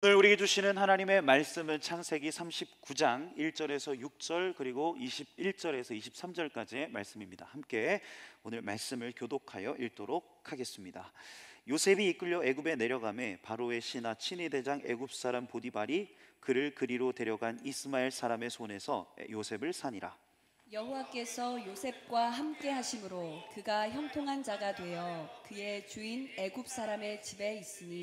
오늘 우리에게 주시는 하나님의 말씀은 창세기 39장 1절에서 6절 그리고 21절에서 23절까지의 말씀입니다. 함께 오늘 말씀을 교독하여 읽도록 하겠습니다. 요셉이 이끌려 애굽에 내려가매 바로의 신하 친위 대장 애굽 사람 보디발이 그를 그리로 데려간 이스마엘 사람의 손에서 요셉을 산이라. 여호와께서 요셉과 함께 하심으로 그가 형통한 자가 되어 그의 주인 애굽 사람의 집에 있으니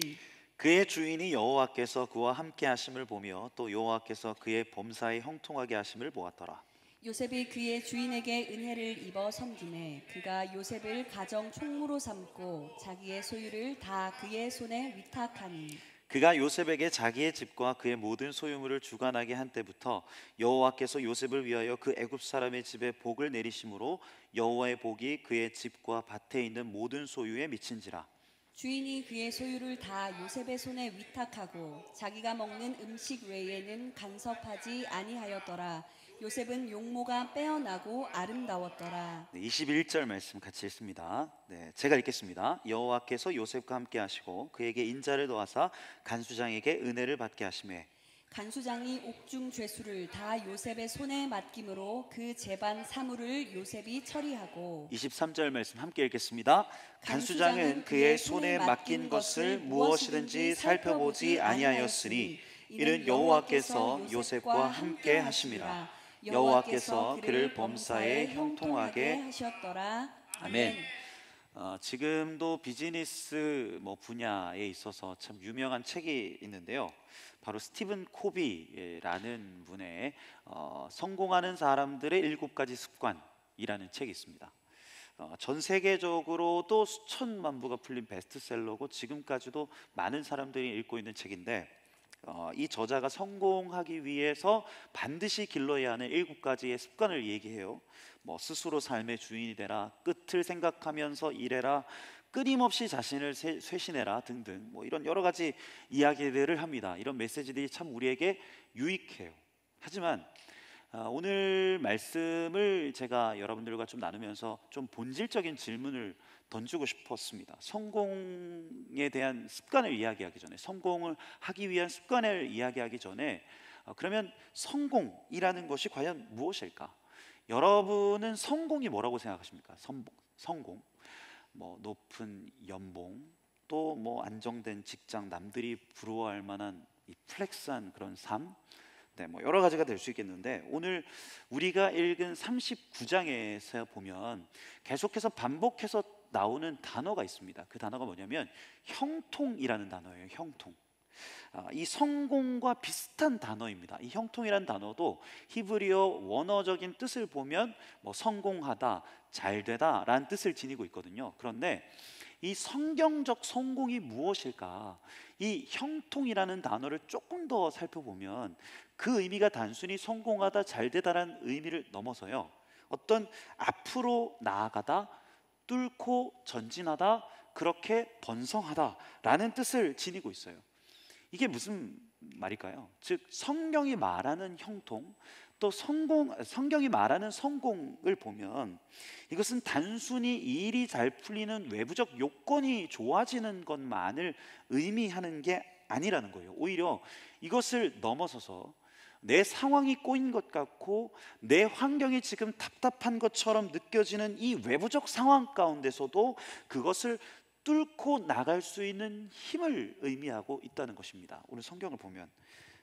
그의 주인이 여호와께서 그와 함께 하심을 보며 또 여호와께서 그의 범사에 형통하게 하심을 보았더라. 요셉이 그의 주인에게 은혜를 입어 섬기매 그가 요셉을 가정 총무로 삼고 자기의 소유를 다 그의 손에 위탁하니 그가 요셉에게 자기의 집과 그의 모든 소유물을 주관하게 한 때부터 여호와께서 요셉을 위하여 그 애굽 사람의 집에 복을 내리심으로 여호와의 복이 그의 집과 밭에 있는 모든 소유에 미친지라. 주인이 그의 소유를 다 요셉의 손에 위탁하고 자기가 먹는 음식 외에는 간섭하지 아니하였더라. 요셉은 용모가 빼어나고 아름다웠더라. 21절 말씀 같이 읽습니다. 제가 읽겠습니다. 여호와께서 요셉과 함께 하시고 그에게 인자를 더하사 간수장에게 은혜를 받게 하시매 간수장이 옥중 죄수를 다 요셉의 손에 맡김으로 그 제반 사물을 요셉이 처리하고 23절 말씀 함께 읽겠습니다. 간수장은 그의 손에 맡긴 것을 무엇이든지 살펴보지 아니하였으니 이는 여호와께서 요셉과 함께 하심이라. 여호와께서 그를 범사에 형통하게 하셨더라. 아멘. 지금도 비즈니스 분야에 있어서 참 유명한 책이 있는데요. 바로 스티븐 코비라는 분의 성공하는 사람들의 7가지 습관이라는 책이 있습니다. 전 세계적으로도 수천만 부가 풀린 베스트셀러고 지금까지도 많은 사람들이 읽고 있는 책인데 이 저자가 성공하기 위해서 반드시 길러야 하는 7가지의 습관을 얘기해요. 스스로 삶의 주인이 되라, 끝을 생각하면서 일해라, 끊임없이 자신을 쇄신해라 등등 이런 여러 가지 이야기들을 합니다. 이런 메시지들이 참 우리에게 유익해요. 하지만 오늘 말씀을 제가 여러분들과 좀 나누면서 좀 본질적인 질문을 던지고 싶었습니다. 성공에 대한 습관을 이야기하기 전에, 성공을 하기 위한 습관을 이야기하기 전에 그러면 성공이라는 것이 과연 무엇일까? 여러분은 성공이 뭐라고 생각하십니까? 성공, 높은 연봉, 또 안정된 직장, 남들이 부러워할 만한 이 플렉스한 그런 삶, 여러 가지가 될 수 있겠는데 오늘 우리가 읽은 39장에서 보면 계속해서 반복해서 나오는 단어가 있습니다. 그 단어가 뭐냐면 형통이라는 단어예요. 형통. 이 성공과 비슷한 단어입니다. 이 형통이라는 단어도 히브리어 원어적인 뜻을 보면 성공하다, 잘되다 라는 뜻을 지니고 있거든요. 그런데 이 성경적 성공이 무엇일까? 이 형통이라는 단어를 조금 더 살펴보면 그 의미가 단순히 성공하다, 잘되다라는 의미를 넘어서요, 어떤 앞으로 나아가다, 뚫고 전진하다, 그렇게 번성하다라는 뜻을 지니고 있어요. 이게 무슨 말일까요? 즉 성경이 말하는 형통, 또 성경이 말하는 성공을 보면 이것은 단순히 일이 잘 풀리는 외부적 요건이 좋아지는 것만을 의미하는 게 아니라는 거예요. 오히려 이것을 넘어서서 내 상황이 꼬인 것 같고 내 환경이 지금 답답한 것처럼 느껴지는 이 외부적 상황 가운데서도 그것을 뚫고 나갈 수 있는 힘을 의미하고 있다는 것입니다. 오늘 성경을 보면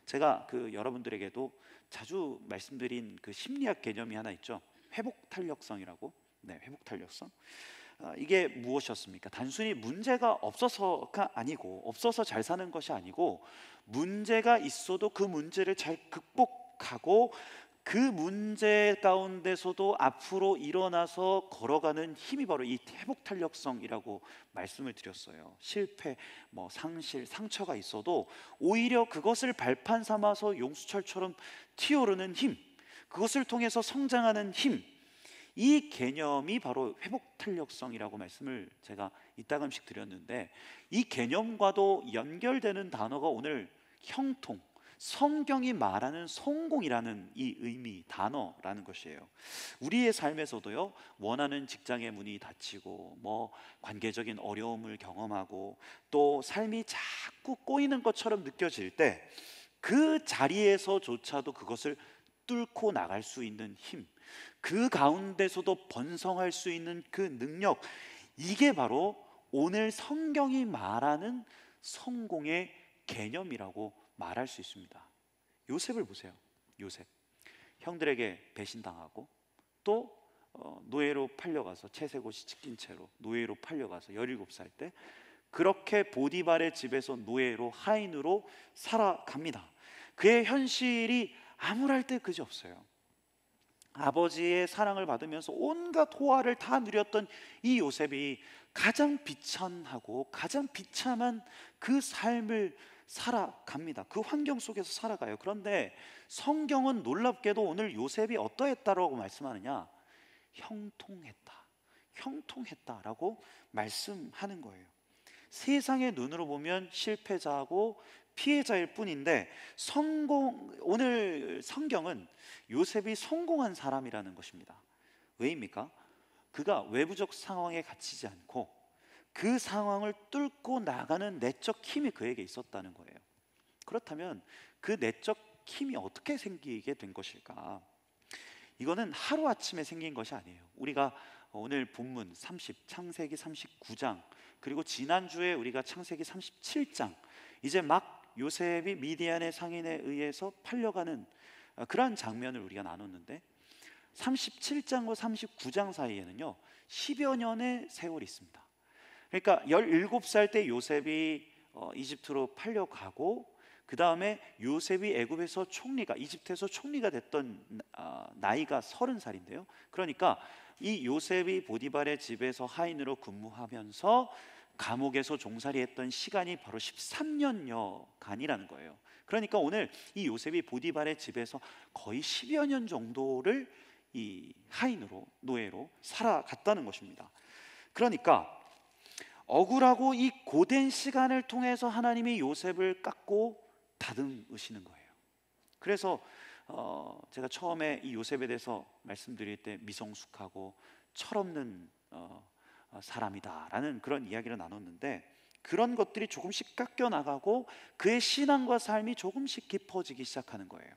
제가 여러분들에게도 자주 말씀드린 그 심리학 개념이 하나 있죠. 회복 탄력성이라고. 회복 탄력성. 이게 무엇이었습니까? 단순히 문제가 없어서가 아니고, 없어서 잘 사는 것이 아니고, 문제가 있어도 그 문제를 잘 극복하고 그 문제 가운데서도 앞으로 일어나서 걸어가는 힘이 바로 이 회복 탄력성이라고 말씀을 드렸어요. 실패, 상실, 상처가 있어도 오히려 그것을 발판 삼아서 용수철처럼 튀어오르는 힘, 그것을 통해서 성장하는 힘, 이 개념이 바로 회복 탄력성이라고 말씀을 제가 이따금씩 드렸는데, 이 개념과도 연결되는 단어가 오늘 형통, 성경이 말하는 성공이라는 이 의미, 단어라는 것이에요. 우리의 삶에서도요, 원하는 직장의 문이 닫히고 뭐 관계적인 어려움을 경험하고 또 삶이 자꾸 꼬이는 것처럼 느껴질 때 그 자리에서조차도 그것을 뚫고 나갈 수 있는 힘, 그 가운데서도 번성할 수 있는 그 능력, 이게 바로 오늘 성경이 말하는 성공의 개념이라고 말할 수 있습니다. 요셉을 보세요. 요셉, 형들에게 배신당하고 또 노예로 팔려가서 채색옷이 찢긴 채로 노예로 팔려가서 17살 때 그렇게 보디발의 집에서 노예로, 하인으로 살아갑니다. 그의 현실이 암울할 때 그지 없어요. 아버지의 사랑을 받으면서 온갖 호화를 다 누렸던 이 요셉이 가장 비천하고 가장 비참한 그 삶을 살아갑니다. 그 환경 속에서 살아가요. 그런데 성경은 놀랍게도 오늘 요셉이 어떠했다라고 말씀하느냐? 형통했다, 형통했다라고 말씀하는 거예요. 세상의 눈으로 보면 실패자하고 피해자일 뿐인데 오늘 성경은 요셉이 성공한 사람이라는 것입니다. 왜입니까? 그가 외부적 상황에 갇히지 않고 그 상황을 뚫고 나가는 내적 힘이 그에게 있었다는 거예요. 그렇다면 그 내적 힘이 어떻게 생기게 된 것일까? 이거는 하루아침에 생긴 것이 아니에요. 우리가 오늘 본문 창세기 39장, 그리고 지난주에 우리가 창세기 37장, 이제 막 요셉이 미디안의 상인에 의해서 팔려가는 그러한 장면을 우리가 나눴는데 37장과 39장 사이에는요 10여 년의 세월이 있습니다. 그러니까 17살 때 요셉이 이집트로 팔려가고, 그 다음에 요셉이 애굽에서 이집트에서 총리가 됐던 나이가 30살인데요 그러니까 이 요셉이 보디발의 집에서 하인으로 근무하면서 감옥에서 종살이했던 시간이 바로 13년여간이라는 거예요. 그러니까 오늘 이 요셉이 보디발의 집에서 거의 10여 년 정도를 이 하인으로, 노예로 살아갔다는 것입니다. 그러니까 억울하고 이 고된 시간을 통해서 하나님이 요셉을 깎고 다듬으시는 거예요. 그래서 제가 처음에 이 요셉에 대해서 말씀드릴 때 미성숙하고 철없는 사람이다라는 그런 이야기를 나눴는데, 그런 것들이 조금씩 깎여 나가고 그의 신앙과 삶이 조금씩 깊어지기 시작하는 거예요.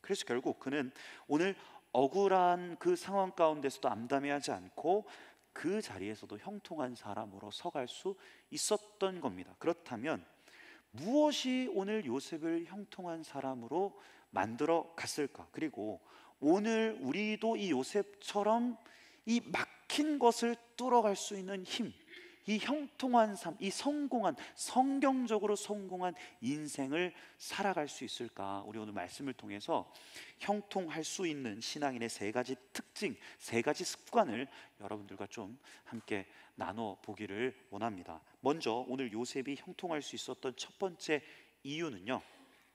그래서 결국 그는 오늘 억울한 그 상황 가운데서도 암담해하지 않고 그 자리에서도 형통한 사람으로 서갈 수 있었던 겁니다. 그렇다면 무엇이 오늘 요셉을 형통한 사람으로 만들어 갔을까? 그리고 오늘 우리도 이 요셉처럼 이 막힌 것을 뚫어갈 수 있는 힘, 이 형통한 삶, 이 성경적으로 성공한 인생을 살아갈 수 있을까? 우리 오늘 말씀을 통해서 형통할 수 있는 신앙인의 3가지 특징, 3가지 습관을 여러분들과 좀 함께 나눠보기를 원합니다. 먼저 오늘 요셉이 형통할 수 있었던 첫 번째 이유는요,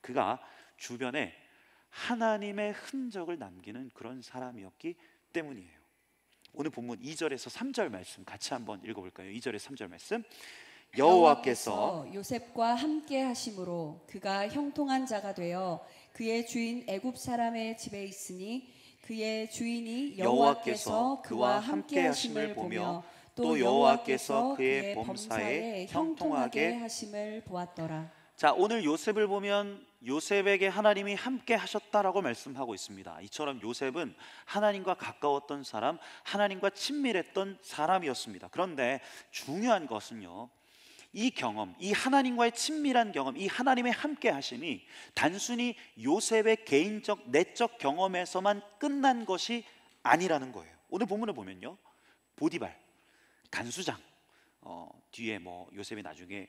그가 주변에 하나님의 흔적을 남기는 그런 사람이었기 때문이에요. 오늘 본문 2절에서 3절 말씀 같이 한번 읽어볼까요? 2절에서 3절 말씀. 여호와께서 요셉과 함께 하심으로 그가 형통한 자가 되어 그의 주인 애굽 사람의 집에 있으니 그의 주인이 여호와께서 그와 함께 하심을 보며 또 여호와께서 그의 범사에 형통하게 하심을 보았더라. 자, 오늘 요셉을 보면 요셉에게 하나님이 함께 하셨다라고 말씀하고 있습니다. 이처럼 요셉은 하나님과 가까웠던 사람, 하나님과 친밀했던 사람이었습니다. 그런데 중요한 것은요, 이 경험, 이 하나님과의 친밀한 경험, 이 하나님의 함께 하심이 단순히 요셉의 개인적 내적 경험에서만 끝난 것이 아니라는 거예요. 오늘 본문을 보면요, 보디발 간수장, 뒤에 뭐 요셉이 나중에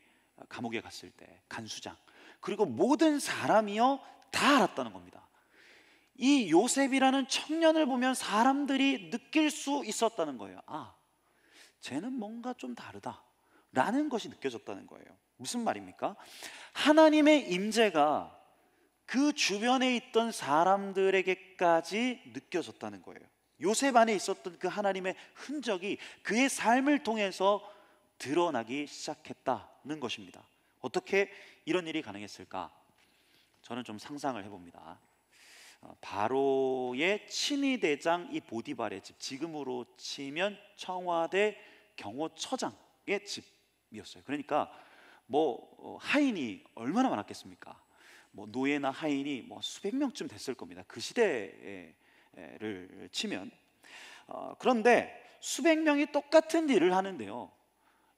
감옥에 갔을 때 간수장, 그리고 모든 사람이요 다 알았다는 겁니다. 이 요셉이라는 청년을 보면 사람들이 느낄 수 있었다는 거예요. 아, 쟤는 뭔가 좀 다르다 라는 것이 느껴졌다는 거예요. 무슨 말입니까? 하나님의 임재가 그 주변에 있던 사람들에게까지 느껴졌다는 거예요. 요셉 안에 있었던 그 하나님의 흔적이 그의 삶을 통해서 드러나기 시작했다는 것입니다. 어떻게 이런 일이 가능했을까? 저는 좀 상상을 해봅니다. 바로의 친위 대장 이 보디발의 집, 지금으로 치면 청와대 경호처장의 집이었어요. 그러니까 뭐 하인이 얼마나 많았겠습니까? 뭐 노예나 하인이 뭐 수백 명쯤 됐을 겁니다. 그 시대를 치면. 그런데 수백 명이 똑같은 일을 하는데요,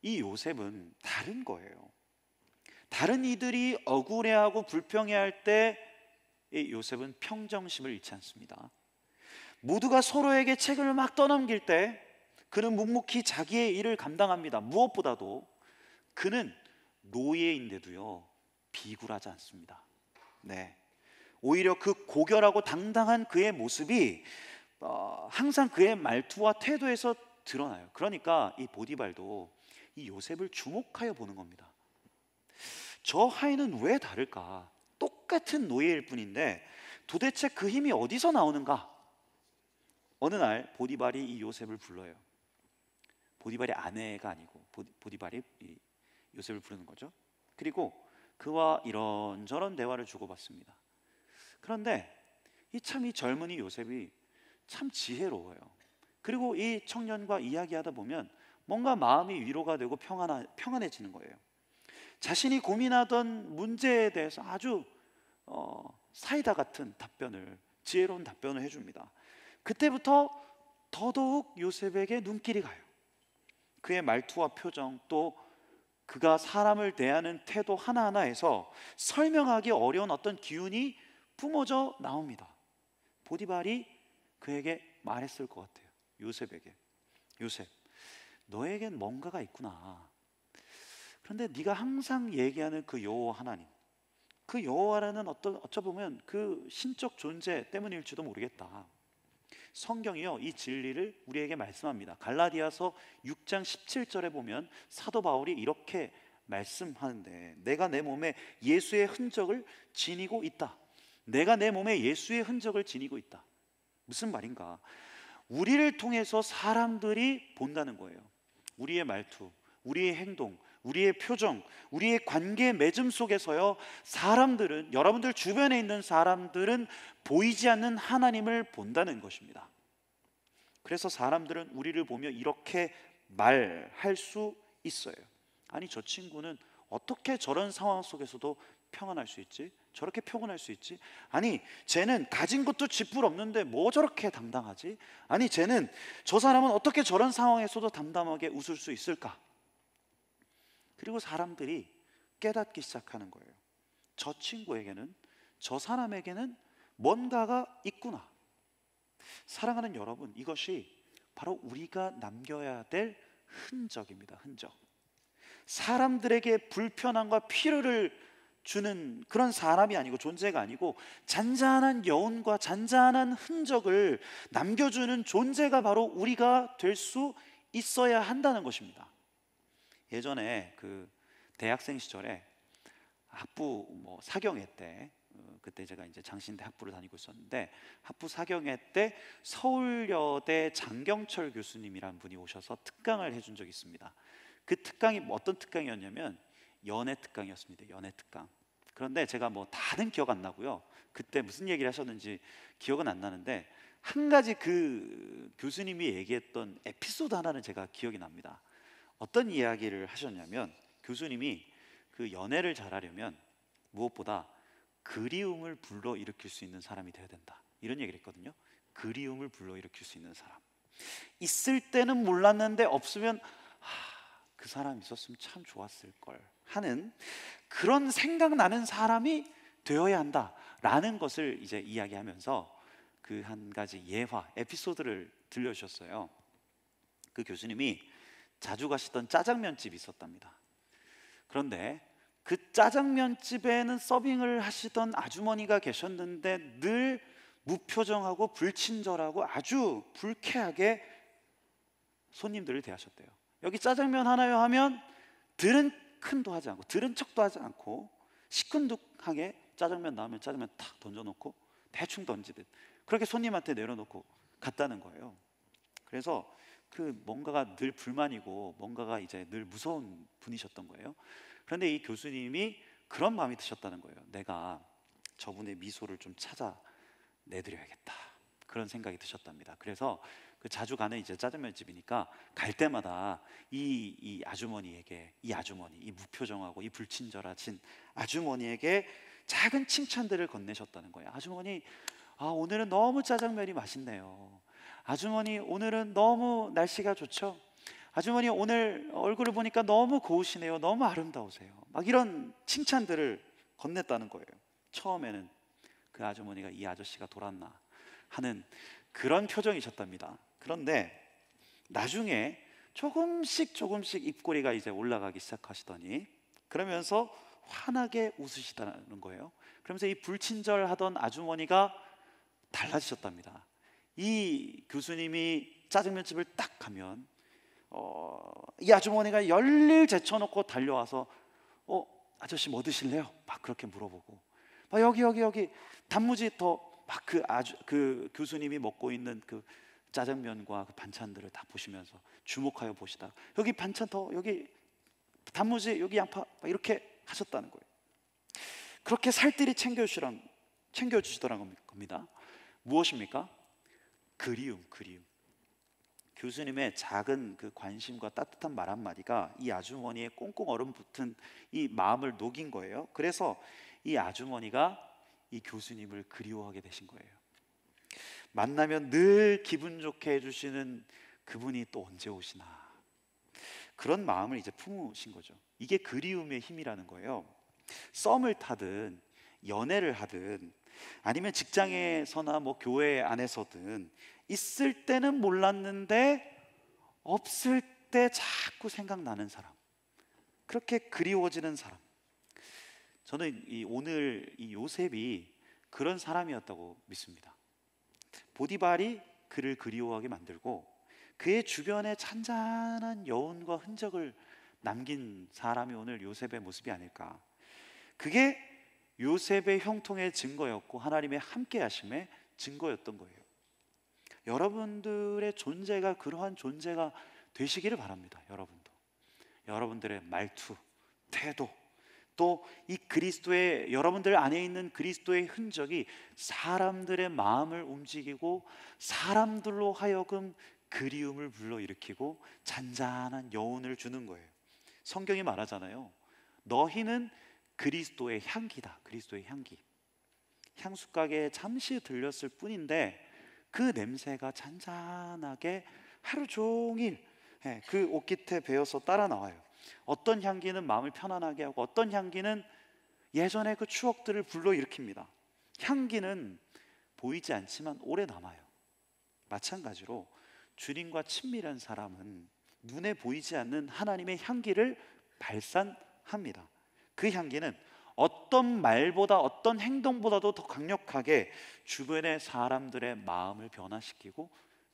이 요셉은 다른 거예요. 다른 이들이 억울해하고 불평해할 때 이 요셉은 평정심을 잃지 않습니다. 모두가 서로에게 책을 막 떠넘길 때 그는 묵묵히 자기의 일을 감당합니다. 무엇보다도 그는 노예인데도요, 비굴하지 않습니다. 네, 오히려 그 고결하고 당당한 그의 모습이 항상 그의 말투와 태도에서 드러나요. 그러니까 이 보디발도 이 요셉을 주목하여 보는 겁니다. 저 하인은 왜 다를까? 똑같은 노예일 뿐인데 도대체 그 힘이 어디서 나오는가? 어느 날 보디발이 이 요셉을 불러요. 보디발이 아내가 아니고 보디발이 이 요셉을 부르는 거죠. 그리고 그와 이런저런 대화를 주고받습니다. 그런데 이 젊은이 요셉이 참 지혜로워요. 그리고 이 청년과 이야기하다 보면 뭔가 마음이 위로가 되고 평안해지는 거예요. 자신이 고민하던 문제에 대해서 아주 사이다 같은 답변을, 지혜로운 답변을 해줍니다. 그때부터 더더욱 요셉에게 눈길이 가요. 그의 말투와 표정, 또 그가 사람을 대하는 태도 하나하나에서 설명하기 어려운 어떤 기운이 뿜어져 나옵니다. 보디발이 그에게 말했을 것 같아요. 요셉에게, 요셉, 너에겐 뭔가가 있구나. 그런데 네가 항상 얘기하는 그 여호와 하나님, 그 여호와라는 어쩌보면 그 신적 존재 때문일지도 모르겠다. 성경이요, 이 진리를 우리에게 말씀합니다. 갈라디아서 6장 17절에 보면 사도 바울이 이렇게 말씀하는데, 내가 내 몸에 예수의 흔적을 지니고 있다. 내가 내 몸에 예수의 흔적을 지니고 있다. 무슨 말인가? 우리를 통해서 사람들이 본다는 거예요. 우리의 말투, 우리의 행동, 우리의 표정, 우리의 관계 맺음 속에서요, 사람들은, 여러분들 주변에 있는 사람들은 보이지 않는 하나님을 본다는 것입니다. 그래서 사람들은 우리를 보며 이렇게 말할 수 있어요. 아니, 저 친구는 어떻게 저런 상황 속에서도 평안할 수 있지? 저렇게 평온할 수 있지? 아니, 쟤는 가진 것도 쥐뿔 없는데 뭐 저렇게 당당하지? 아니, 저 사람은 어떻게 저런 상황에서도 담담하게 웃을 수 있을까? 그리고 사람들이 깨닫기 시작하는 거예요. 저 친구에게는, 저 사람에게는 뭔가가 있구나. 사랑하는 여러분, 이것이 바로 우리가 남겨야 될 흔적입니다. 흔적. 사람들에게 불편함과 피로를 주는 그런 사람이 아니고, 존재가 아니고, 잔잔한 여운과 잔잔한 흔적을 남겨주는 존재가 바로 우리가 될 수 있어야 한다는 것입니다. 예전에 그 대학생 시절에 학부 사경회 때, 그때 제가 이제 장신대 학부를 다니고 있었는데, 학부 사경회 때 서울여대 장경철 교수님이란 분이 오셔서 특강을 해준 적이 있습니다. 그 특강이 어떤 특강이었냐면 연애 특강이었습니다. 연애 특강. 그런데 제가 다는 기억 안 나고요, 그때 무슨 얘기를 하셨는지 기억은 안 나는데, 한 가지 그 교수님이 얘기했던 에피소드 하나는 제가 기억이 납니다. 어떤 이야기를 하셨냐면, 교수님이 그 연애를 잘하려면 무엇보다 그리움을 불러일으킬 수 있는 사람이 되어야 된다, 이런 얘기를 했거든요. 그리움을 불러일으킬 수 있는 사람. 있을 때는 몰랐는데 없으면 그 사람 있었으면 참 좋았을 걸 하는 그런 생각나는 사람이 되어야 한다라는 것을 이제 이야기하면서 그 한 가지 예화, 에피소드를 들려주셨어요. 그 교수님이 자주 가시던 짜장면집이 있었답니다. 그런데 그 짜장면집에는 서빙을 하시던 아주머니가 계셨는데 늘 무표정하고 불친절하고 아주 불쾌하게 손님들을 대하셨대요. 여기 짜장면 하나요 하면 들은 큰도 하지 않고, 들은 척도 하지 않고, 시큰둥하게 짜장면 나오면 짜장면 탁 던져놓고 대충 던지듯 그렇게 손님한테 내려놓고 갔다는 거예요. 그래서 그 뭔가가 늘 불만이고 뭔가가 이제 늘 무서운 분이셨던 거예요. 그런데 이 교수님이 그런 마음이 드셨다는 거예요. 내가 저분의 미소를 좀 찾아내드려야겠다, 그런 생각이 드셨답니다. 그래서 그 자주 가는 이제 짜장면 집이니까 갈 때마다 이 아주머니에게, 이 무표정하고 이 불친절하신 아주머니에게 작은 칭찬들을 건네셨다는 거예요. 아주머니, 오늘은 너무 짜장면이 맛있네요. 아주머니, 오늘은 너무 날씨가 좋죠? 아주머니, 오늘 얼굴을 보니까 너무 고우시네요. 너무 아름다우세요. 막 이런 칭찬들을 건넸다는 거예요. 처음에는 그 아주머니가 이 아저씨가 돌았나 하는 그런 표정이셨답니다. 그런데 나중에 조금씩 입꼬리가 이제 올라가기 시작하시더니, 그러면서 환하게 웃으시다는 거예요. 그러면서 이 불친절하던 아주머니가 달라지셨답니다. 이 교수님이 짜장면집을 딱 가면 이 아주머니가 열일 제쳐놓고 달려와서 아저씨 뭐 드실래요? 막 그렇게 물어보고, 여기 단무지 더, 막 그 교수님이 먹고 있는 그 짜장면과 그 반찬들을 다 보시면서 주목하여 보시다, 여기 반찬 더, 여기 단무지, 여기 양파, 막 이렇게 하셨다는 거예요. 그렇게 살뜰히 챙겨주시더라는 겁니다. 무엇입니까? 그리움. 교수님의 작은 그 관심과 따뜻한 말 한마디가 이 아주머니의 꽁꽁 얼음붙은 이 마음을 녹인 거예요. 그래서 이 아주머니가 이 교수님을 그리워하게 되신 거예요. 만나면 늘 기분 좋게 해주시는 그분이 또 언제 오시나, 그런 마음을 이제 품으신 거죠. 이게 그리움의 힘이라는 거예요. 썸을 타든 연애를 하든 아니면 직장에서나 뭐 교회 안에서든, 있을 때는 몰랐는데 없을 때 자꾸 생각나는 사람, 그렇게 그리워지는 사람. 저는 오늘 이 요셉이 그런 사람이었다고 믿습니다. 보디발이 그를 그리워하게 만들고 그의 주변에 잔잔한 여운과 흔적을 남긴 사람이 오늘 요셉의 모습이 아닐까. 그게 요셉의 형통의 증거였고 하나님의 함께 하심의 증거였던 거예요. 여러분들의 존재가 그러한 존재가 되시기를 바랍니다. 여러분들의 말투, 태도, 또 이 그리스도의, 여러분들 안에 있는 그리스도의 흔적이 사람들의 마음을 움직이고 사람들로 하여금 그리움을 불러일으키고 잔잔한 여운을 주는 거예요. 성경이 말하잖아요. 너희는 그리스도의 향기다. 그리스도의 향기. 향수가게에 잠시 들렸을 뿐인데 그 냄새가 잔잔하게 하루 종일 그 옷깃에 배어서 따라 나와요. 어떤 향기는 마음을 편안하게 하고 어떤 향기는 예전의 그 추억들을 불러일으킵니다. 향기는 보이지 않지만 오래 남아요. 마찬가지로 주님과 친밀한 사람은 눈에 보이지 않는 하나님의 향기를 발산합니다. 그 향기는 어떤 말보다 어떤 행동보다도 더 강력하게 주변의 사람들의 마음을 변화시키고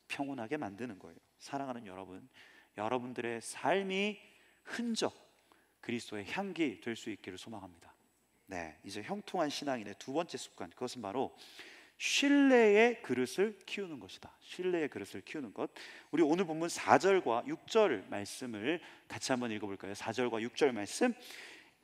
평온하게 만드는 거예요. 사랑하는 여러분, 여러분들의 삶이 흔적, 그리스도의 향기 될 수 있기를 소망합니다. 네, 이제 형통한 신앙인의 두 번째 습관, 그것은 바로 신뢰의 그릇을 키우는 것이다. 신뢰의 그릇을 키우는 것. 우리 오늘 본문 4절과 6절 말씀을 같이 한번 읽어볼까요? 4절과 6절 말씀.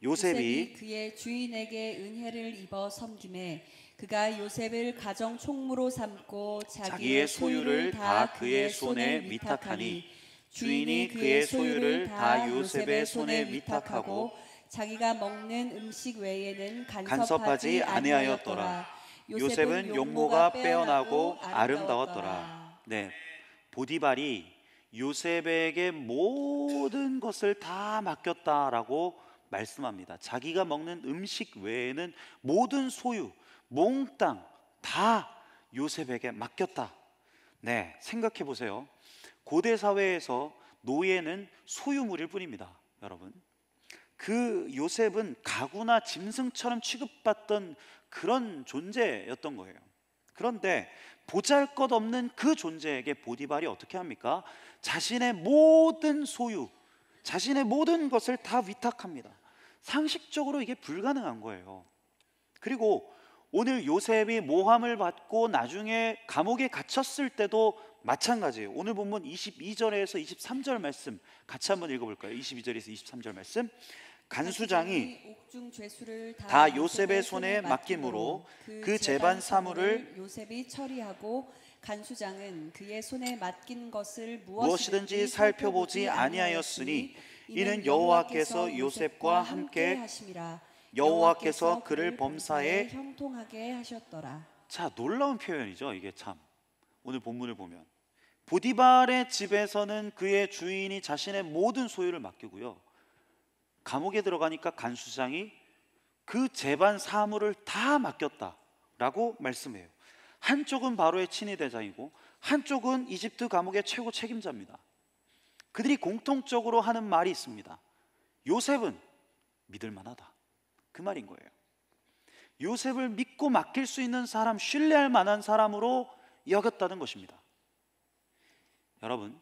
요셉이 그의 주인에게 은혜를 입어 섬김에 그가 요셉을 가정 총무로 삼고 자기의 소유를 다 그의 손에 위탁하니 주인이 그의 소유를 다 요셉의 손에 위탁하고 자기가 먹는 음식 외에는 간섭하지 아니하였더라. 요셉은 용모가 빼어나고 아름다웠더라. 네, 보디발이 요셉에게 모든 것을 다 맡겼다라고 말씀합니다. 자기가 먹는 음식 외에는 모든 소유, 몽땅 다 요셉에게 맡겼다. 네, 생각해 보세요. 고대 사회에서 노예는 소유물일 뿐입니다. 여러분, 그 요셉은 가구나 짐승처럼 취급받던 그런 존재였던 거예요. 그런데 보잘것없는 그 존재에게 보디발이 어떻게 합니까? 자신의 모든 소유, 자신의 모든 것을 다 위탁합니다. 상식적으로 이게 불가능한 거예요. 그리고 오늘 요셉이 모함을 받고 나중에 감옥에 갇혔을 때도 마찬가지예요. 오늘 본문 22절에서 23절 말씀 같이 한번 읽어볼까요? 22절에서 23절 말씀. 간수장이 옥중 죄수를 다 요셉의 손에 맡김으로 그 재반 사물을 요셉이 처리하고 간수장은 그의 손에 맡긴 것을 무엇이든지 살펴보지 아니하였으니 이는 여호와께서 요셉과 함께 하심이라. 여호와께서 그를 범사에 형통하게 하셨더라. 자, 놀라운 표현이죠. 이게 참 오늘 본문을 보면 보디발의 집에서는 그의 주인이 자신의 모든 소유를 맡기고요, 감옥에 들어가니까 간수장이 그 재반 사물을 다 맡겼다라고 말씀해요. 한쪽은 바로의 친위 대장이고 한쪽은 이집트 감옥의 최고 책임자입니다. 그들이 공통적으로 하는 말이 있습니다. 요셉은 믿을 만하다, 그 말인 거예요. 요셉을 믿고 맡길 수 있는 사람, 신뢰할 만한 사람으로 여겼다는 것입니다. 여러분,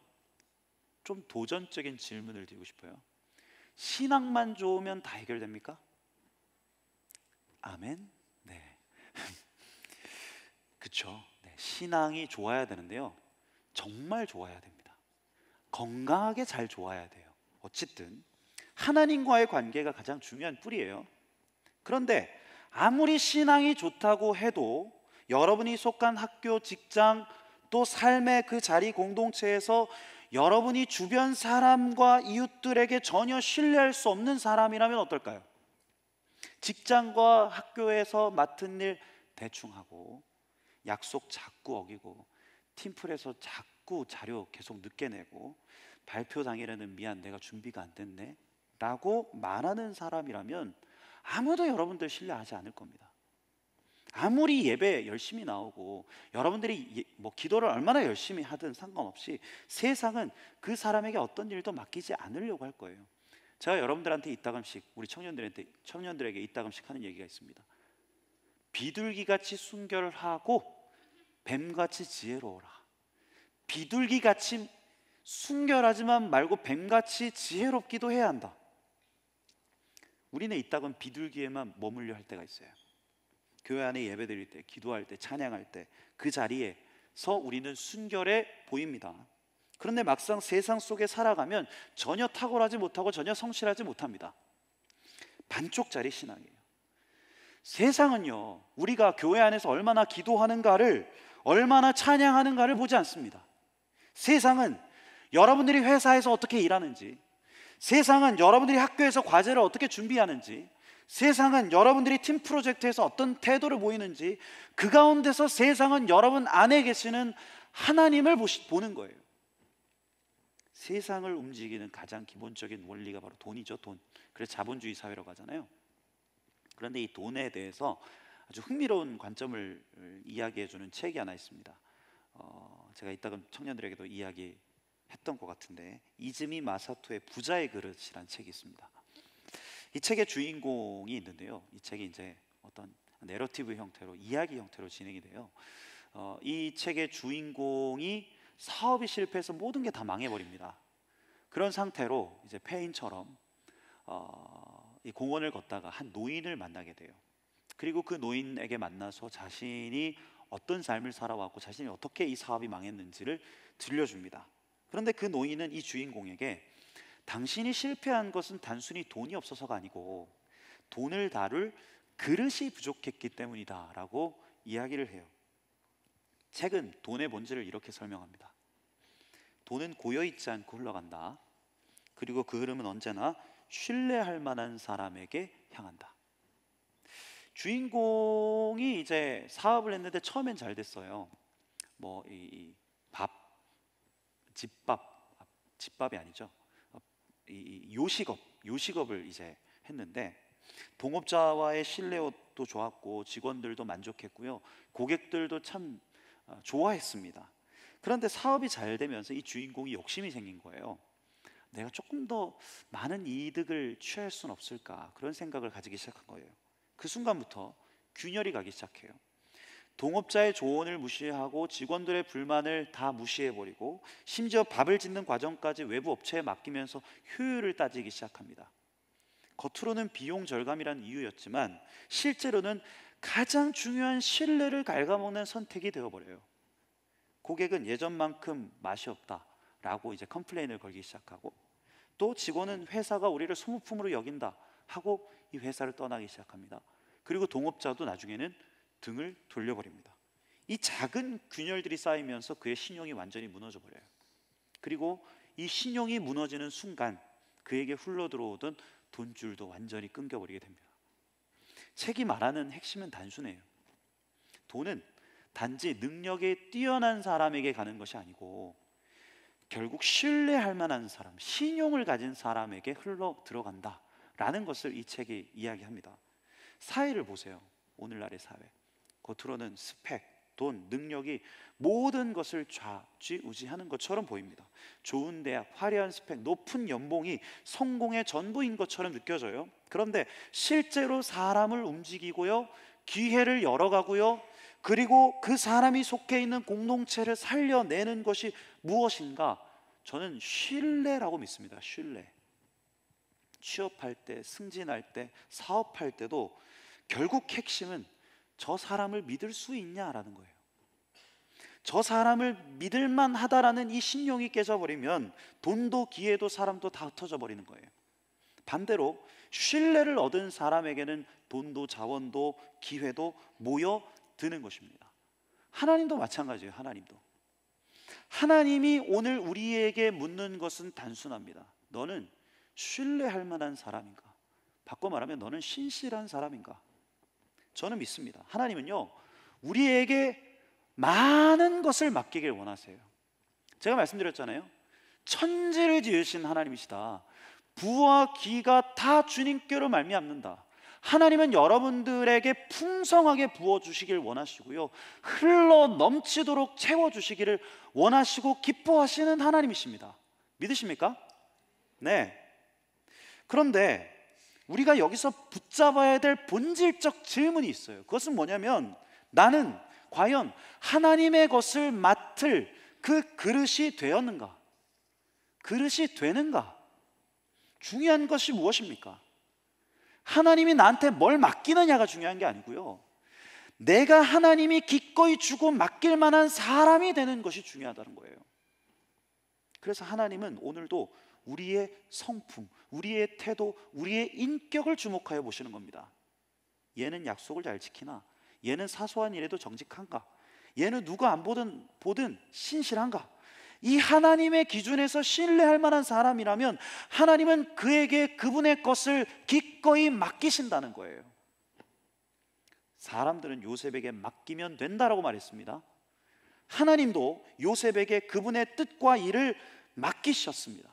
좀 도전적인 질문을 드리고 싶어요. 신앙만 좋으면 다 해결됩니까? 아멘? 네. 그쵸. 네. 신앙이 좋아야 되는데요, 정말 좋아야 됩니다. 건강하게 잘 좋아야 돼요. 어쨌든 하나님과의 관계가 가장 중요한 뿌리예요. 그런데 아무리 신앙이 좋다고 해도 여러분이 속한 학교, 직장, 또 삶의 그 자리 공동체에서 여러분이 주변 사람과 이웃들에게 전혀 신뢰할 수 없는 사람이라면 어떨까요? 직장과 학교에서 맡은 일 대충 하고, 약속 자꾸 어기고, 팀플에서 자꾸 자료 계속 늦게 내고, 발표 당일에는 미안, 내가 준비가 안 됐네 라고 말하는 사람이라면 아무도 여러분들 신뢰하지 않을 겁니다. 아무리 예배 열심히 나오고 여러분들이 뭐 기도를 얼마나 열심히 하든 상관없이 세상은 그 사람에게 어떤 일도 맡기지 않으려고 할 거예요. 제가 여러분들한테 이따금씩, 우리 청년들에게 이따금씩 하는 얘기가 있습니다. 비둘기같이 순결하고 뱀같이 지혜로워라. 비둘기같이 순결하지만 말고 뱀같이 지혜롭기도 해야 한다. 우리는 이따금 비둘기에만 머물려 할 때가 있어요. 교회 안에 예배 드릴 때, 기도할 때, 찬양할 때 그 자리에서 우리는 순결해 보입니다. 그런데 막상 세상 속에 살아가면 전혀 탁월하지 못하고 전혀 성실하지 못합니다. 반쪽짜리 신앙이에요. 세상은요, 우리가 교회 안에서 얼마나 기도하는가를, 얼마나 찬양하는가를 보지 않습니다. 세상은 여러분들이 회사에서 어떻게 일하는지, 세상은 여러분들이 학교에서 과제를 어떻게 준비하는지, 세상은 여러분들이 팀 프로젝트에서 어떤 태도를 보이는지, 그 가운데서 세상은 여러분 안에 계시는 하나님을 보는 거예요. 세상을 움직이는 가장 기본적인 원리가 바로 돈이죠. 돈. 그래서 자본주의 사회라고 하잖아요. 그런데 이 돈에 대해서 아주 흥미로운 관점을 이야기해주는 책이 하나 있습니다. 제가 이따가 청년들에게도 이야기했던 것 같은데, 이즈미 마사토의 부자의 그릇이라는 책이 있습니다. 이 책의 주인공이 있는데요, 이 책이 이제 어떤 내러티브 형태로, 이야기 형태로 진행이 돼요. 이 책의 주인공이 사업이 실패해서 모든 게 다 망해버립니다. 그런 상태로 이제 폐인처럼 이 공원을 걷다가 한 노인을 만나게 돼요. 그리고 그 노인에게 만나서 자신이 어떤 삶을 살아왔고 자신이 어떻게 이 사업이 망했는지를 들려줍니다. 그런데 그 노인은 이 주인공에게 당신이 실패한 것은 단순히 돈이 없어서가 아니고 돈을 다룰 그릇이 부족했기 때문이다 라고 이야기를 해요. 책은 돈의 본질을 이렇게 설명합니다. 돈은 고여있지 않고 흘러간다. 그리고 그 흐름은 언제나 신뢰할 만한 사람에게 향한다. 주인공이 이제 사업을 했는데 처음엔 잘 됐어요. 뭐 집밥이 아니죠. 요식업을 이제 했는데 동업자와의 신뢰도 좋았고 직원들도 만족했고요. 고객들도 참 좋아했습니다. 그런데 사업이 잘 되면서 이 주인공이 욕심이 생긴 거예요. 내가 조금 더 많은 이득을 취할 수는 없을까, 그런 생각을 가지기 시작한 거예요. 그 순간부터 균열이 가기 시작해요. 동업자의 조언을 무시하고 직원들의 불만을 다 무시해버리고 심지어 밥을 짓는 과정까지 외부 업체에 맡기면서 효율을 따지기 시작합니다. 겉으로는 비용 절감이라는 이유였지만 실제로는 가장 중요한 신뢰를 갉아먹는 선택이 되어버려요. 고객은 예전만큼 맛이 없다라고 이제 컴플레인을 걸기 시작하고, 또 직원은 회사가 우리를 소모품으로 여긴다 하고 이 회사를 떠나기 시작합니다. 그리고 동업자도 나중에는 등을 돌려버립니다. 이 작은 균열들이 쌓이면서 그의 신용이 완전히 무너져 버려요. 그리고 이 신용이 무너지는 순간 그에게 흘러들어오던 돈줄도 완전히 끊겨버리게 됩니다. 책이 말하는 핵심은 단순해요. 돈은 단지 능력에 뛰어난 사람에게 가는 것이 아니고 결국 신뢰할 만한 사람, 신용을 가진 사람에게 흘러 들어간다라는 것을 이 책이 이야기합니다. 사회를 보세요. 오늘날의 사회. 겉으로는 스펙, 돈, 능력이 모든 것을 좌지우지하는 것처럼 보입니다. 좋은 대학, 화려한 스펙, 높은 연봉이 성공의 전부인 것처럼 느껴져요. 그런데 실제로 사람을 움직이고요, 기회를 열어가고요, 그리고 그 사람이 속해 있는 공동체를 살려내는 것이 무엇인가? 저는 신뢰라고 믿습니다. 신뢰. 취업할 때, 승진할 때, 사업할 때도 결국 핵심은 저 사람을 믿을 수 있냐라는 거예요. 저 사람을 믿을만 하다라는 이 신용이 깨져버리면 돈도 기회도 사람도 다 흩어져 버리는 거예요. 반대로 신뢰를 얻은 사람에게는 돈도 자원도 기회도 모여드는 것입니다. 하나님도 마찬가지예요. 하나님이 오늘 우리에게 묻는 것은 단순합니다. 너는 신뢰할 만한 사람인가? 바꿔 말하면 너는 신실한 사람인가? 저는 믿습니다. 하나님은요, 우리에게 많은 것을 맡기길 원하세요. 제가 말씀드렸잖아요. 천지를 지으신 하나님이시다. 부와 기가 다 주님께로 말미암는다. 하나님은 여러분들에게 풍성하게 부어주시길 원하시고요, 흘러 넘치도록 채워주시기를 원하시고 기뻐하시는 하나님이십니다. 믿으십니까? 네. 그런데 우리가 여기서 붙잡아야 될 본질적 질문이 있어요. 그것은 뭐냐면, 나는 과연 하나님의 것을 맡을 그 그릇이 되었는가? 그릇이 되는가? 중요한 것이 무엇입니까? 하나님이 나한테 뭘 맡기느냐가 중요한 게 아니고요, 내가 하나님이 기꺼이 주고 맡길 만한 사람이 되는 것이 중요하다는 거예요. 그래서 하나님은 오늘도 우리의 성품, 우리의 태도, 우리의 인격을 주목하여 보시는 겁니다. 얘는 약속을 잘 지키나? 얘는 사소한 일에도 정직한가? 얘는 누가 안 보든 신실한가? 이 하나님의 기준에서 신뢰할 만한 사람이라면 하나님은 그에게 그분의 것을 기꺼이 맡기신다는 거예요. 사람들은 요셉에게 맡기면 된다라고 말했습니다. 하나님도 요셉에게 그분의 뜻과 일을 맡기셨습니다.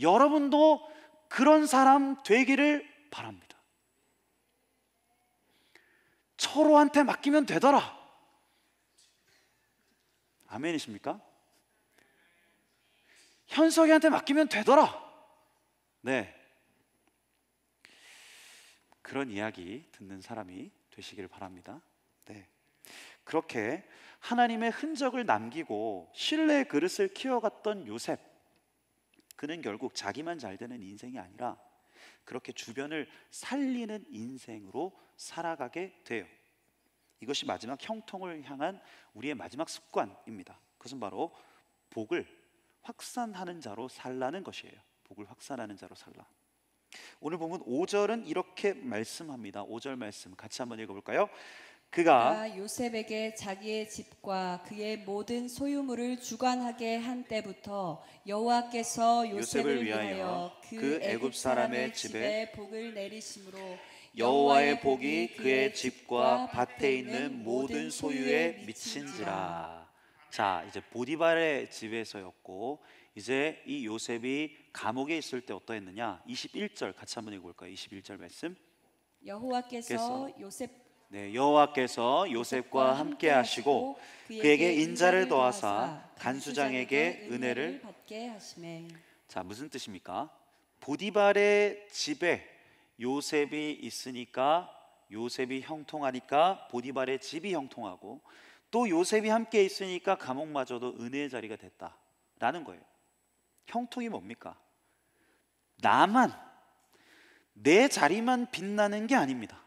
여러분도 그런 사람 되기를 바랍니다. 철호한테 맡기면 되더라. 아멘이십니까? 현석이한테 맡기면 되더라. 네, 그런 이야기 듣는 사람이 되시길 바랍니다. 네, 그렇게 하나님의 흔적을 남기고 신뢰의 그릇을 키워갔던 요셉, 그는 결국 자기만 잘 되는 인생이 아니라 그렇게 주변을 살리는 인생으로 살아가게 돼요. 이것이 마지막 형통을 향한 우리의 마지막 습관입니다. 그것은 바로 복을 확산하는 자로 살라는 것이에요. 복을 확산하는 자로 살라. 오늘 보면 5절은 이렇게 말씀합니다. 5절 말씀 같이 한번 읽어볼까요? 그가 요셉에게 자기의 집과 그의 모든 소유물을 주관하게 한 때부터 여호와께서 요셉을 위하여 그 애굽 사람의 집에 복을 내리심으로 여호와의 복이 그의 집과 밭에 있는 모든 소유에 미친지라. 자, 이제 보디발의 집에서였고, 이제 이 요셉이 감옥에 있을 때 어떠했느냐? 21절 같이 한번 읽어볼까요? 21절 말씀. 여호와께서 요셉과 함께 하시고 그에게 인자를 더하사 간수장에게 은혜를 받게 하시매. 자, 무슨 뜻입니까? 보디발의 집에 요셉이 있으니까 요셉이 형통하니까 보디발의 집이 형통하고, 또 요셉이 함께 있으니까 감옥마저도 은혜의 자리가 됐다라는 거예요. 형통이 뭡니까? 내 자리만 빛나는 게 아닙니다.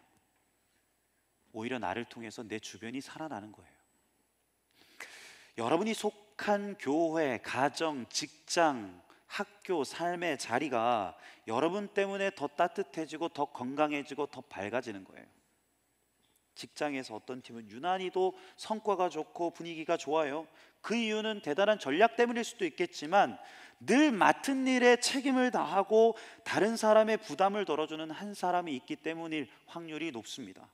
오히려 나를 통해서 내 주변이 살아나는 거예요. 여러분이 속한 교회, 가정, 직장, 학교, 삶의 자리가 여러분 때문에 더 따뜻해지고 더 건강해지고 더 밝아지는 거예요. 직장에서 어떤 팀은 유난히도 성과가 좋고 분위기가 좋아요. 그 이유는 대단한 전략 때문일 수도 있겠지만 늘 맡은 일에 책임을 다하고 다른 사람의 부담을 덜어주는 한 사람이 있기 때문일 확률이 높습니다.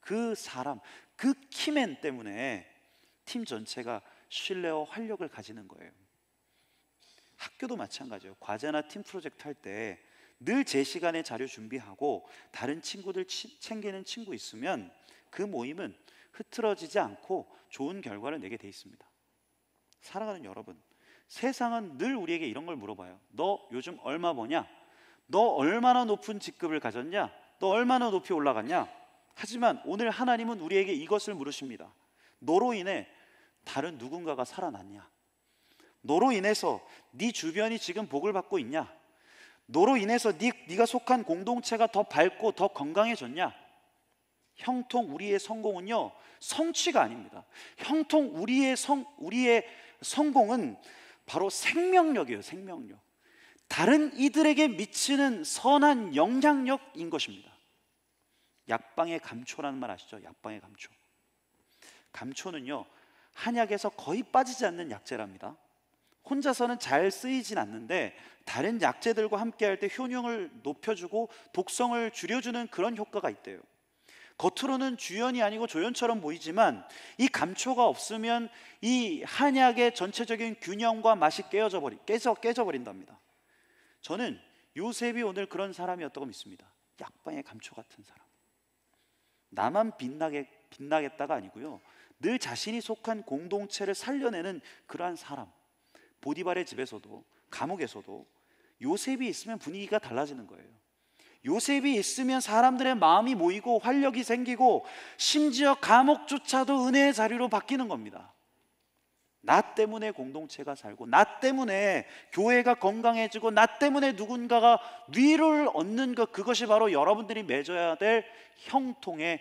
그 사람, 그 키맨 때문에 팀 전체가 신뢰와 활력을 가지는 거예요. 학교도 마찬가지예요. 과제나 팀 프로젝트 할 때 늘 제 시간에 자료 준비하고 다른 친구들 챙기는 친구 있으면 그 모임은 흐트러지지 않고 좋은 결과를 내게 돼 있습니다. 살아가는 여러분, 세상은 늘 우리에게 이런 걸 물어봐요. 너 요즘 얼마 버냐? 너 얼마나 높은 직급을 가졌냐? 너 얼마나 높이 올라갔냐? 하지만 오늘 하나님은 우리에게 이것을 물으십니다. 너로 인해 다른 누군가가 살아났냐? 너로 인해서 네 주변이 지금 복을 받고 있냐? 너로 인해서 네가 속한 공동체가 더 밝고 더 건강해졌냐? 형통 우리의 성공은요, 성취가 아닙니다. 형통 우리의 성공은 바로 생명력이에요. 생명력. 다른 이들에게 미치는 선한 영향력인 것입니다. 약방의 감초라는 말 아시죠? 약방의 감초. 감초는요, 한약에서 거의 빠지지 않는 약재랍니다. 혼자서는 잘 쓰이진 않는데 다른 약재들과 함께 할 때 효능을 높여주고 독성을 줄여주는 그런 효과가 있대요. 겉으로는 주연이 아니고 조연처럼 보이지만 이 감초가 없으면 이 한약의 전체적인 균형과 맛이 깨져버린답니다. 저는 요셉이 오늘 그런 사람이었다고 믿습니다. 약방의 감초 같은 사람. 나만 빛나겠다가 아니고요, 늘 자신이 속한 공동체를 살려내는 그러한 사람. 보디발의 집에서도 감옥에서도 요셉이 있으면 분위기가 달라지는 거예요. 요셉이 있으면 사람들의 마음이 모이고 활력이 생기고 심지어 감옥조차도 은혜의 자리로 바뀌는 겁니다. 나 때문에 공동체가 살고, 나 때문에 교회가 건강해지고, 나 때문에 누군가가 위로를 얻는 것, 그것이 바로 여러분들이 맺어야 될 형통의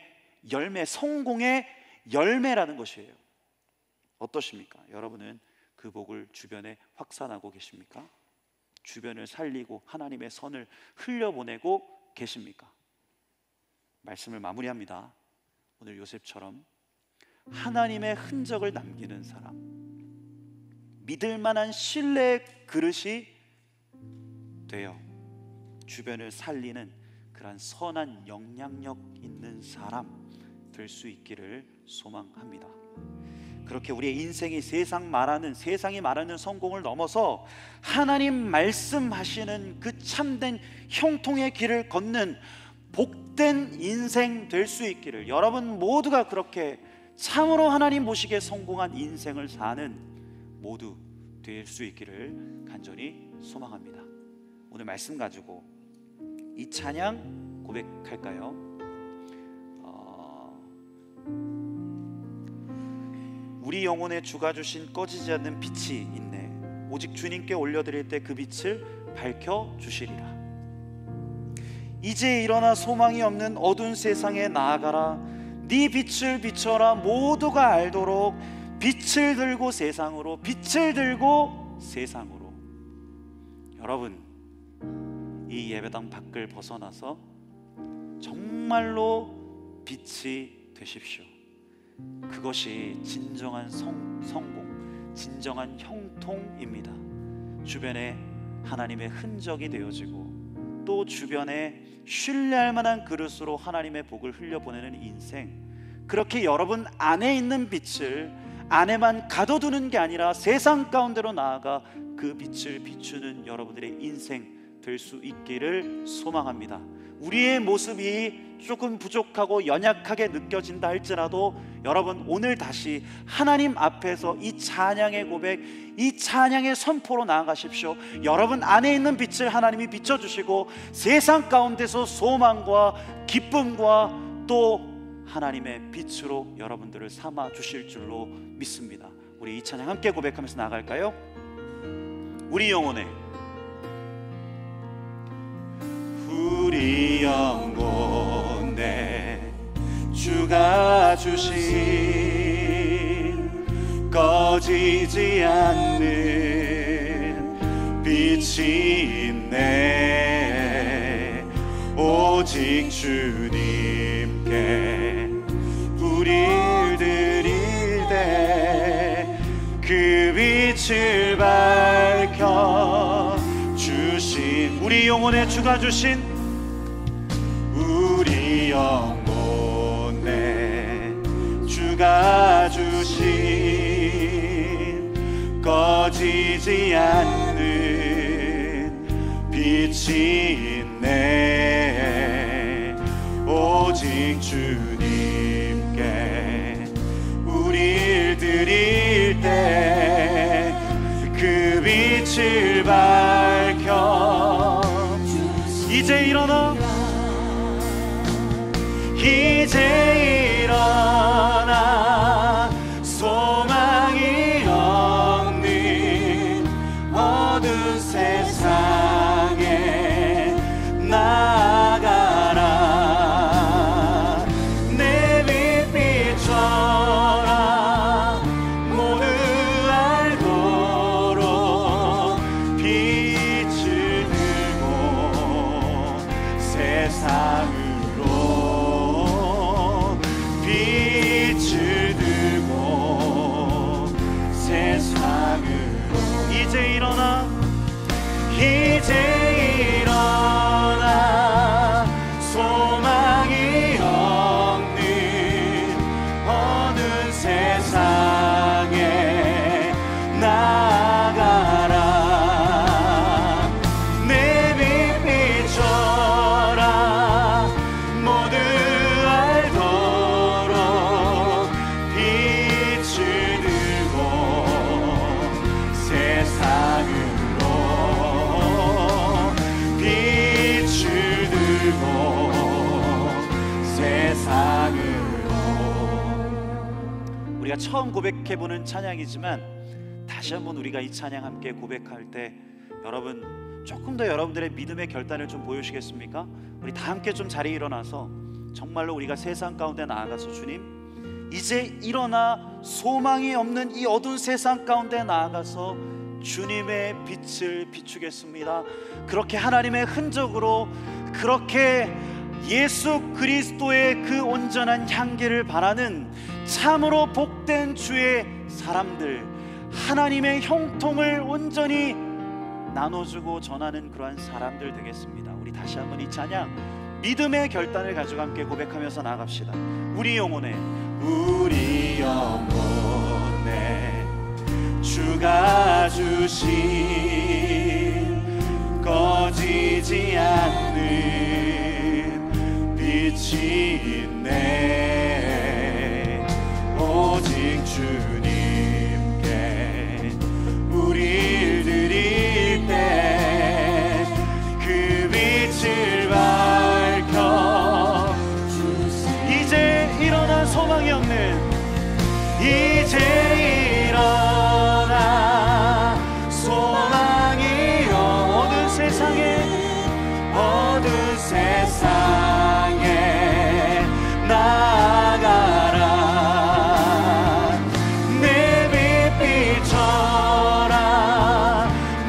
열매, 성공의 열매라는 것이에요. 어떠십니까? 여러분은 그 복을 주변에 확산하고 계십니까? 주변을 살리고 하나님의 선을 흘려보내고 계십니까? 말씀을 마무리합니다. 오늘 요셉처럼 하나님의 흔적을 남기는 사람, 믿을 만한 신뢰의 그릇이 되어 주변을 살리는 그러한 선한 영향력 있는 사람 될 수 있기를 소망합니다. 그렇게 우리의 인생이 세상이 말하는 성공을 넘어서 하나님 말씀하시는 그 참된 형통의 길을 걷는 복된 인생 될 수 있기를, 여러분 모두가 그렇게 참으로 하나님 보시기에 성공한 인생을 사는 모두 될 수 있기를 간절히 소망합니다. 오늘 말씀 가지고 이 찬양 고백할까요? 우리 영혼에 주가 주신 꺼지지 않는 빛이 있네. 오직 주님께 올려드릴 때 그 빛을 밝혀주시리라. 이제 일어나 소망이 없는 어두운 세상에 나아가라. 네 빛을 비춰라. 모두가 알도록 빛을 들고 세상으로, 빛을 들고 세상으로. 여러분, 이 예배당 밖을 벗어나서 정말로 빛이 되십시오. 그것이 진정한 성공, 진정한 형통입니다. 주변에 하나님의 흔적이 되어지고 또 주변에 신뢰할 만한 그릇으로 하나님의 복을 흘려보내는 인생, 그렇게 여러분 안에 있는 빛을 안에만 가둬두는 게 아니라 세상 가운데로 나아가 그 빛을 비추는 여러분들의 인생 될 수 있기를 소망합니다. 우리의 모습이 조금 부족하고 연약하게 느껴진다 할지라도 여러분 오늘 다시 하나님 앞에서 이 찬양의 고백, 이 찬양의 선포로 나아가십시오. 여러분 안에 있는 빛을 하나님이 비춰주시고 세상 가운데서 소망과 기쁨과 또 하나님의 빛으로 여러분들을 삼아 주실 줄로 믿습니다. 우리 이 찬양 함께 고백하면서 나아갈까요? 우리 영혼에, 우리 영혼에 주가 주신 꺼지지 않는 빛이 빛이 있네. 오직 주님께 우릴 드릴 때 그 빛을 밝혀 주신 우리 영혼의 주가 주신 우리 영혼의 주가 주신 꺼지지 않는 빛이 있네. 오직 주님께 우릴 드릴 때 그 빛을 밝혀 이제 일어나 이제 일어나 소망이 없는 어두운 세상에 나아가라. 내 빛 비춰라. 모두 알도록 빛을 들고 세상으로 빛을 들고 세상으로 이제 일어나 이제 일어나 소망이 없는 어느 세상에 나아가라. 내 빛 비춰라. 모두 알도록 빛을 들고 세상으로 빛을 들고 세상으로. 우리가 처음 고백해보는 찬양이지만 다시 한번 우리가 이 찬양 함께 고백할 때 여러분 조금 더 여러분들의 믿음의 결단을 좀 보여주시겠습니까? 우리 다 함께 좀 자리에 일어나서 정말로 우리가 세상 가운데 나아가서 주님 이제 일어나 소망이 없는 이 어두운 세상 가운데 나아가서 주님의 빛을 비추겠습니다. 그렇게 하나님의 흔적으로 그렇게 예수 그리스도의 그 온전한 향기를 바라는 참으로 복된 주의 사람들, 하나님의 형통을 온전히 나눠주고 전하는 그러한 사람들 되겠습니다. 우리 다시 한번 이 찬양 믿음의 결단을 가지고 함께 고백하면서 나갑시다. 우리 영혼에 주가 주신 꺼지지 않는 빛이 있네. 오직 주님께 우릴 드릴 때 그 빛을 밝혀 이제 일어나 소망이 없는 이제 일어나 소망이 어두운 세상에 나아가라. 내 빛 비춰라.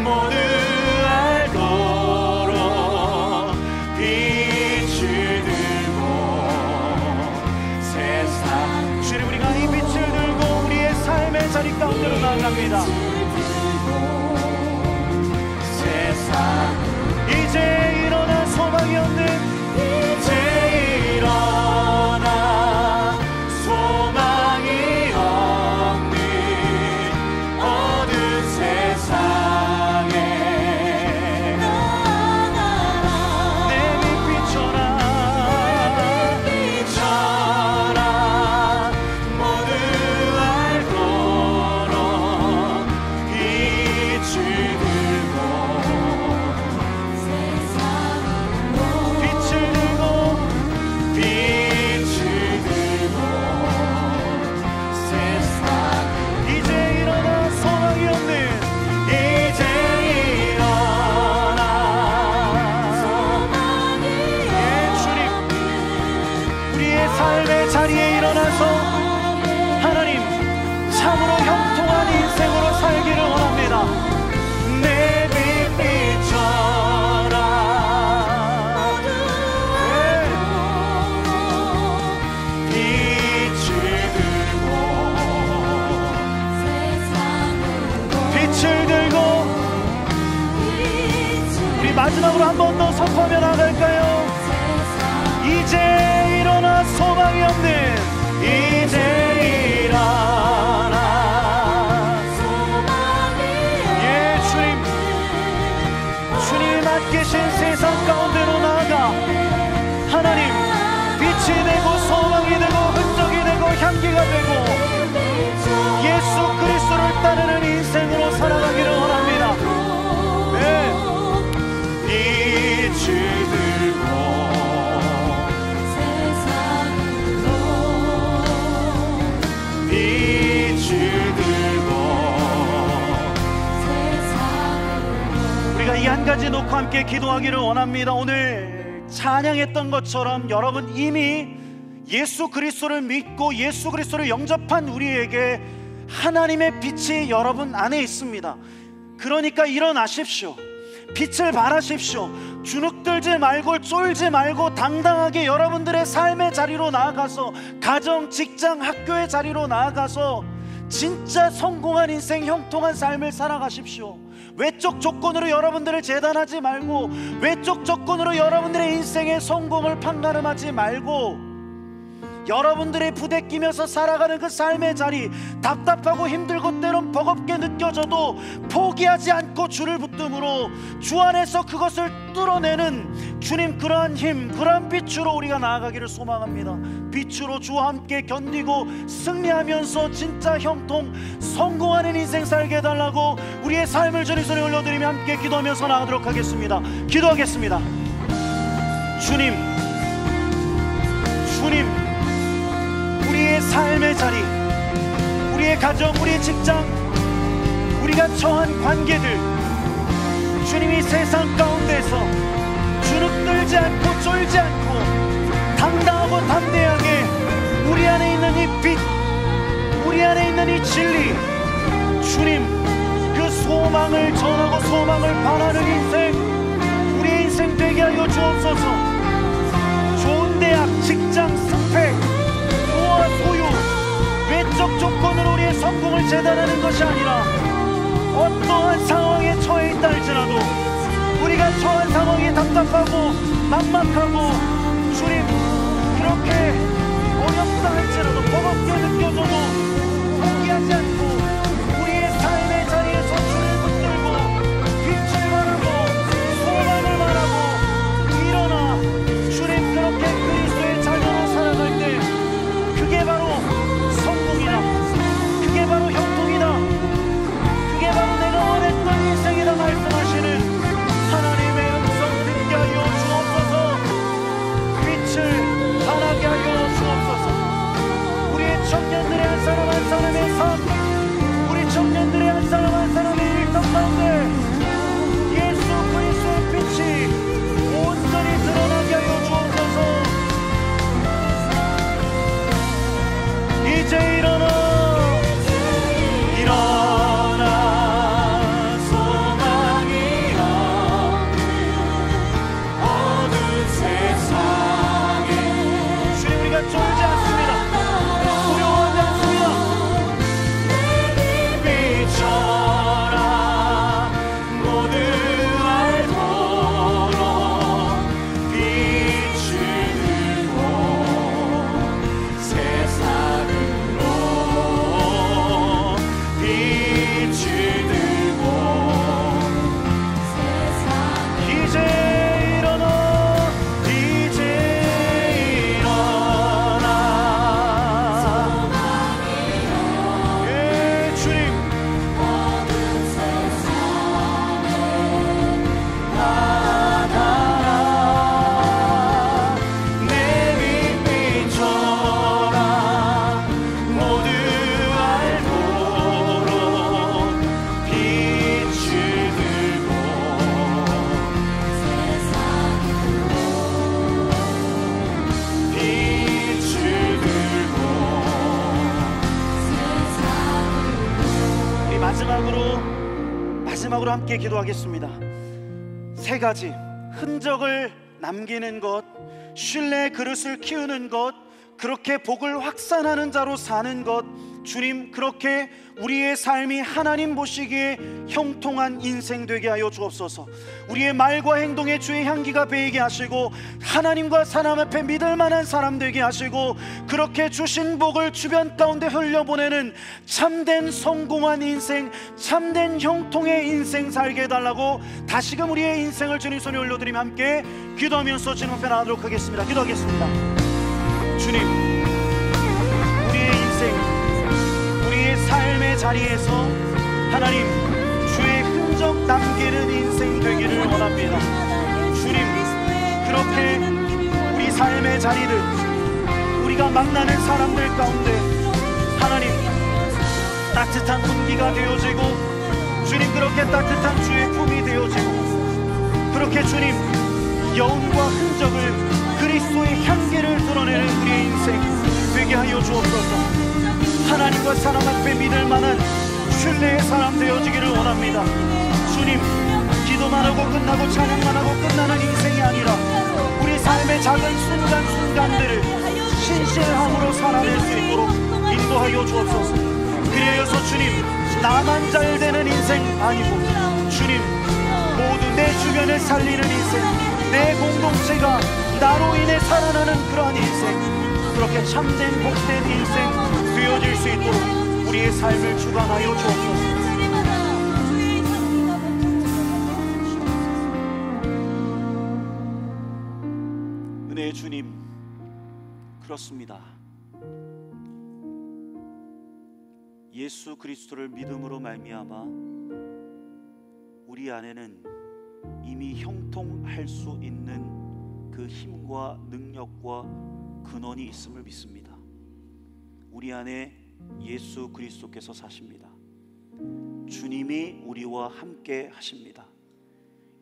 모두 알도록 빛을 들고 세상 주님 우리가 이 빛을 들고 우리의 삶의 자리 가운데로 나아갑니다. 세상 이제 일어나 소망이 없는 이제 일어나 소망이 없는 어두운 세상에 나아가라. 내 빛 비춰라. 모두 알도록 빛을 마지막으로 한 번 더 선포하며 나갈까요? 이제 일어나 소망이 없는 이제 일어나 예 주님 주님 안 계신 세상 가운데로 나아가 하나님 빛이 되고 소망이 되고 흔적이 되고 향기가 되고 예수 그리스도를 따르는 인생으로 살아가기를 원합니다. 네. 빛을 들고 빛을 들고 우리가 이 한 가지 놓고 함께 기도하기를 원합니다. 오늘 찬양했던 것처럼 여러분 이미 예수 그리스도를 믿고 예수 그리스도를 영접한 우리에게 하나님의 빛이 여러분 안에 있습니다. 그러니까 일어나십시오. 빛을 발하십시오. 주눅들지 말고 쫄지 말고 당당하게 여러분들의 삶의 자리로 나아가서 가정, 직장, 학교의 자리로 나아가서 진짜 성공한 인생, 형통한 삶을 살아가십시오. 외적 조건으로 여러분들을 재단하지 말고 외적 조건으로 여러분들의 인생의 성공을 판가름하지 말고 여러분들이 부대끼면서 살아가는 그 삶의 자리, 답답하고 힘들고 때론 버겁게 느껴져도 포기하지 않고 주를 붙듦으로 주 안에서 그것을 뚫어내는 주님 그러한 힘, 그러한 빛으로 우리가 나아가기를 소망합니다. 빛으로 주와 함께 견디고 승리하면서 진짜 형통 성공하는 인생 살게 해달라고 우리의 삶을 주님 손에 올려드리며 함께 기도하면서 나가도록 하겠습니다. 기도하겠습니다. 주님 우리의 삶의 자리, 우리의 가정, 우리의 직장, 우리가 처한 관계들 주님이 세상 가운데서 주눅들지 않고 쫄지 않고 당당하고 담대하게 우리 안에 있는 이 빛, 우리 안에 있는 이 진리 주님 그 소망을 전하고 소망을 바라는 인생 우리의 인생 되게 하여 주옵소서. 좋은 대학, 직장, 스펙, 부와 소유, 외적 조건으로 우리의 성공을 재단하는 것이 아니라 어떠한 상황에 처해 있다 할지라도 우리가 처한 상황이 답답하고 막막하고 주님 그렇게 어렵다 할지라도 버겁게 느껴져도 포기하지 않고 우리의 삶의 자리에서 주를 붙들고 빛을 바라고 소망을 바라고 일어나 주님 그렇게 그리스도의 자녀로 살아갈 때 그게 바로 성공이다, 그게 바로 형통이다, 그게 바로 내가 원했던 인생이다 말씀하시는 하나님의 음성 듣게 하여 주옵소서. 빛을 발하게 하여 주옵소서. 우리의 청년들의 한 사람 한 사람의 삶, 우리 청년들의 한 사람 한 사람의 일터 가운데 예수 그리스도의 빛이 온전히 드러나게 하여 주옵소서. 이제 일어나 소망이 없는 어두운 세상에 주님 우리가 쫄지 않습니다. 두려워하지 않습니다. 비춰라 모두 알도록 빛을 들고 세상으로 빛을 들고 이제 일어나 예 주님 나가라 내 빛 비춰라 모두 알도록 빛을 들고 빛을 들고 우리 마지막으로 함께 기도하겠습니다. 세 가지 흔적을 남기는 것, 신뢰의 그릇을 키우는 것, 그렇게 복을 확산하는 자로 사는 것, 주님, 그렇게 우리의 삶이 하나님 보시기에 형통한 인생 되게 하여 주옵소서. 우리의 말과 행동에 주의 향기가 배이게 하시고 하나님과 사람 앞에 믿을 만한 사람 되게 하시고, 그렇게 주신 복을 주변 가운데 흘려보내는 참된 성공한 인생, 참된 형통의 인생 살게 해달라고 다시금 우리의 인생을 주님 손에 올려드리며 함께 기도하면서 주님 앞에 나가도록 하겠습니다. 기도하겠습니다. 주님, 우리의 인생, 우리의 삶의 자리에서 하나님 주의 흔적 남기는 인생 되기를 원합니다. 주님, 그렇게 우리 삶의 자리들, 우리가 만나는 사람들 가운데 하나님 따뜻한 온기가 되어지고, 주님, 그렇게 따뜻한 주의 품이 되어지고, 그렇게 주님 여운과 흔적을, 그리스도의 향기를 드러내는 우리의 인생 되게 하여 주옵소서. 하나님과 사람 앞에 믿을 만한 신뢰의 사람 되어지기를 원합니다. 주님, 기도만 하고 끝나고 찬양만 하고 끝나는 인생이 아니라 우리 삶의 작은 순간순간들을 신실함으로 살아낼 수 있도록 인도하여 주옵소서. 그리하여서 주님, 나만 잘 되는 인생 아니고 주님, 모두 내 주변을 살리는 인생, 내 공동체가 나로 인해 살아나는 그러한 인생, 그렇게 참된 복된 인생 되어질 수 있도록 우리의 삶을 주관하여 주옵소서. 은혜의 주님, 그렇습니다. 예수 그리스도를 믿음으로 말미암아 우리 안에는 이미 형통할 수 있는 그 힘과 능력과 근원이 있음을 믿습니다. 우리 안에 예수 그리스도께서 사십니다. 주님이 우리와 함께 하십니다.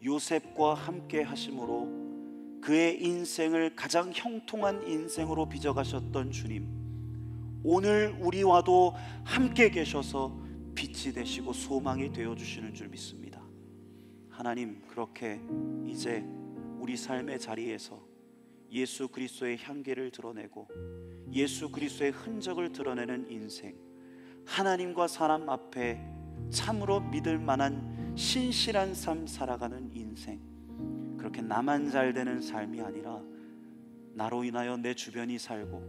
요셉과 함께 하심으로 그의 인생을 가장 형통한 인생으로 빚어가셨던 주님, 오늘 우리와도 함께 계셔서 빛이 되시고 소망이 되어주시는 줄 믿습니다. 하나님, 그렇게 이제 우리 삶의 자리에서 예수 그리스도의 향기를 드러내고 예수 그리스도의 흔적을 드러내는 인생, 하나님과 사람 앞에 참으로 믿을 만한 신실한 삶 살아가는 인생, 그렇게 나만 잘 되는 삶이 아니라 나로 인하여 내 주변이 살고,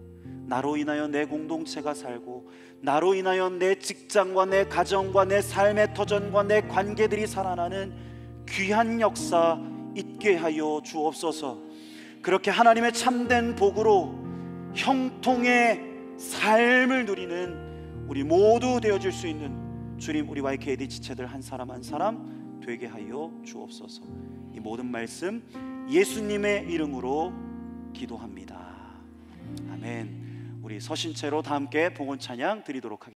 나로 인하여 내 공동체가 살고, 나로 인하여 내 직장과 내 가정과 내 삶의 터전과 내 관계들이 살아나는 귀한 역사 있게 하여 주옵소서. 그렇게 하나님의 참된 복으로 형통의 삶을 누리는 우리 모두 되어질 수 있는 주님, 우리 YKD 지체들 한 사람 한 사람 되게 하여 주옵소서. 이 모든 말씀 예수님의 이름으로 기도합니다. 아멘. 우리 서신 채로 다 함께 봉헌 찬양 드리도록 하겠습니다.